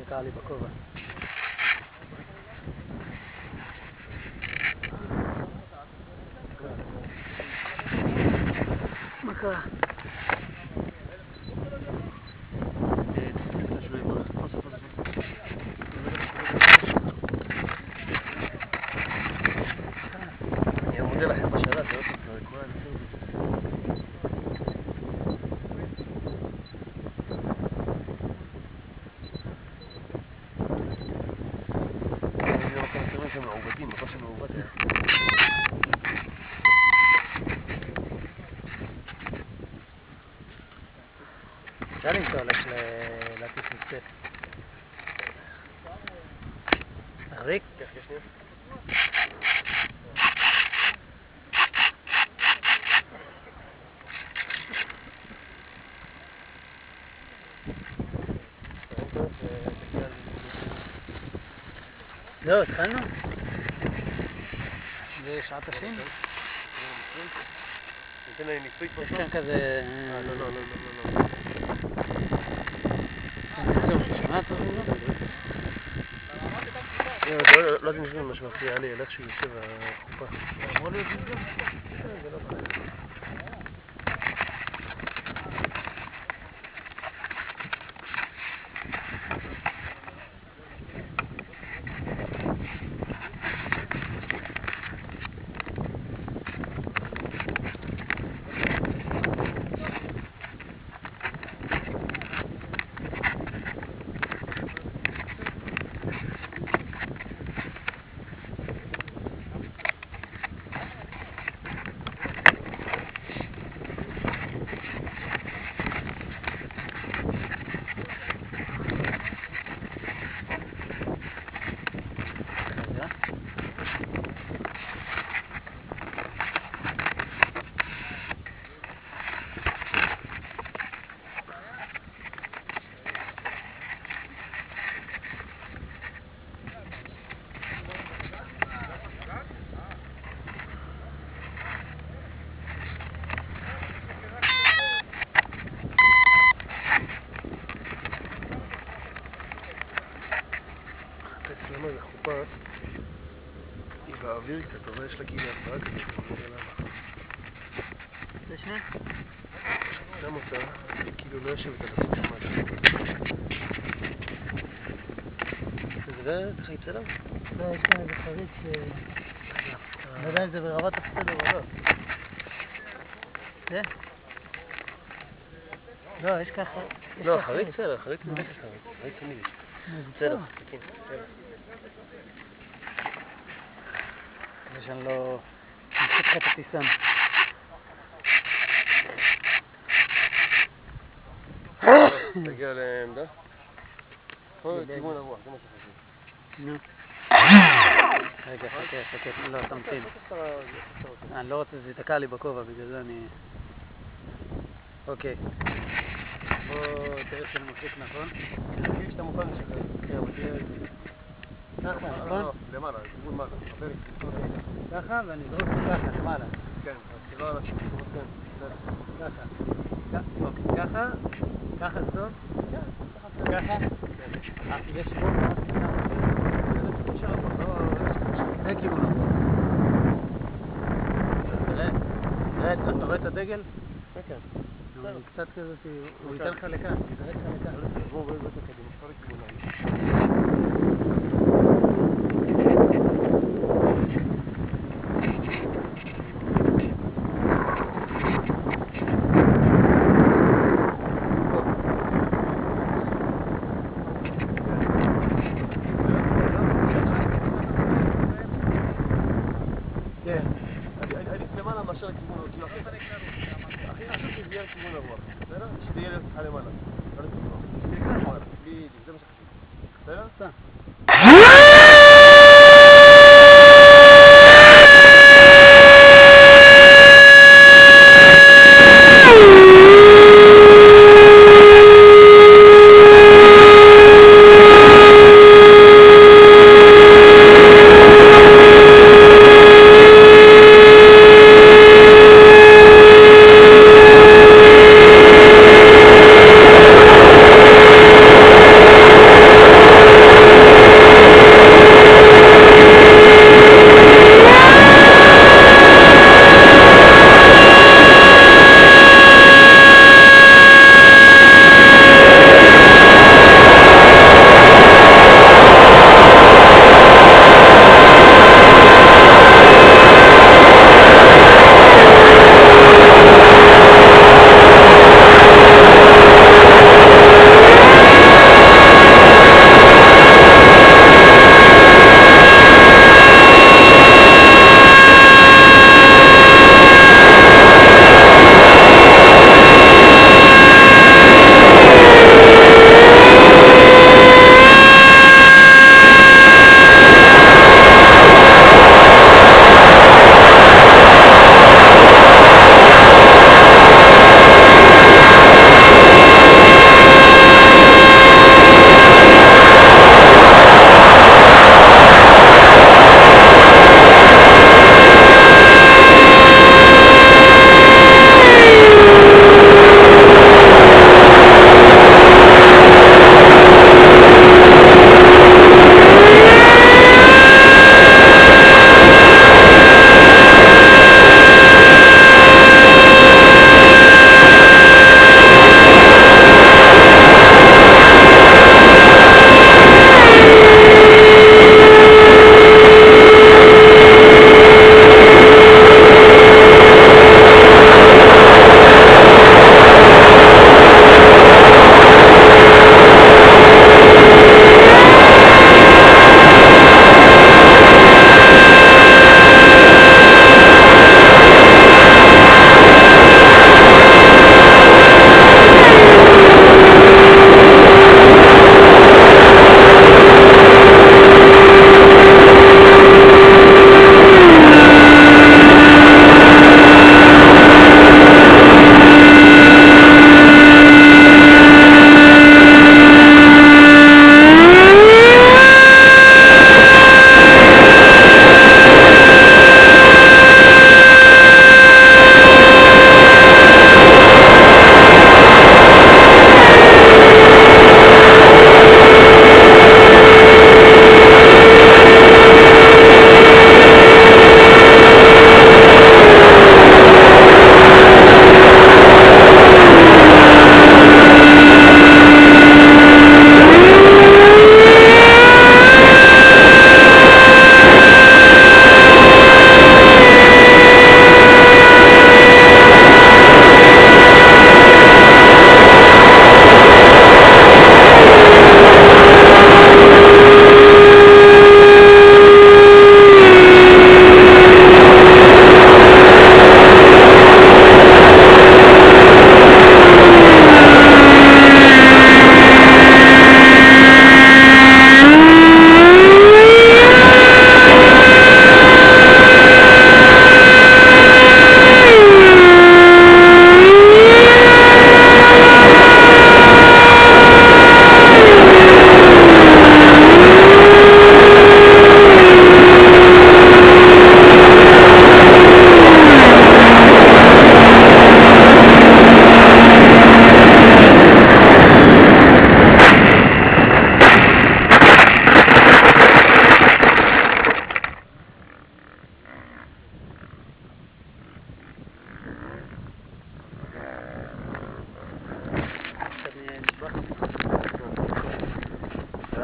תקע לי בכובע. מה קרה? אני מודה לכם בשאלה, זה עוד כבר מעובדים, מקום שמעובד היה. אפשר למצוא הולך להטיס מספק. תחזיק? כן, שנייה. זהו, התחלנו? זה שעת השין? ניתן להם ניסוי כבר יש טוב? כאן כזה... לא. ששמעת אותו? לא יודעים שזה מה שמפריע לי, אלך שהוא יושב החופה. אמור להיות זה? זה לא בעיה. למה זה חופה? היא באוויר קצת, אבל יש לה כאילו הפרעה כזאת, אני לא יודע למה. זה שנייה? שם אותה, היא כאילו לא יושבת על הסוף שמאלה. זה ככה יצא לה? לא, יש כאן איזה חריץ ש... לא יודע אם זה ברמת הפסדר או לא. זה? לא, יש ככה... לא, חריץ בסדר, חריץ זה בטח חריץ, חריץ תמיד יש. בסדר, תקין, בסדר. זה שאני לא... נמשיך לך את הטיסן. תגיע לעמדה? כיוון הרוח, זה מה שחשוב. נו. רגע, חכה, לא, תמתין. אני לא רוצה, זה תקע לי בכובע, בגלל זה אני... אוקיי. בוא תראה שאני מוסיף נכון. תגיד שאתה מוכן לשחרר. כן, אבל תהיה... ככה, נכון? לא, למעלה, כיוון מעלה. ככה, ואני זרוק ככה, למעלה. כן, אז לא על השקפות, כן. ככה. אוקיי, ככה. ככה זאת. ככה. יש בו זה כיוון ראה, אתה רואה את הדגל? כן, כן. הוא קצת כזה, הוא ייתן לך לכאן, הוא יזרק לך לכאן. בואו בואו בואו קדימה, כל הכיוון. לכיוון הרוח, בסדר? שתהיה לך למעלה. לא לכיוון הרוח. שתהיה כאן למעלה. בדיוק, זה מה שחשוב. בסדר?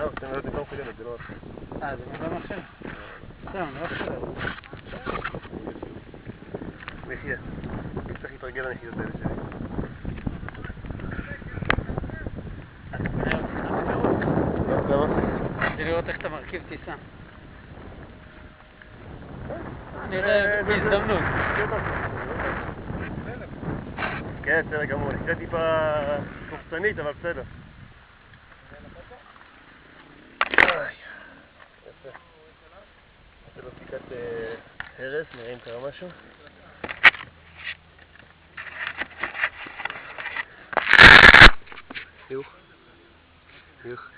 אתם לא יודעים קודמת, זה לא אחר. זה מגום אחר? לא, אני לא חושב. מחיה. אני צריך להתרגל לנחיתות האלה שלי. אתה פונה אותך לראות? למה? כדי לראות איך אתה מרכיב טיסה. נראה בהזדמנות. כן, בסדר גמור. נקרא טיפה קופצנית, אבל בסדר. יפה. נעשה לו בדיקת הרס, נראה אם קרה משהו. חיוך. חיוך.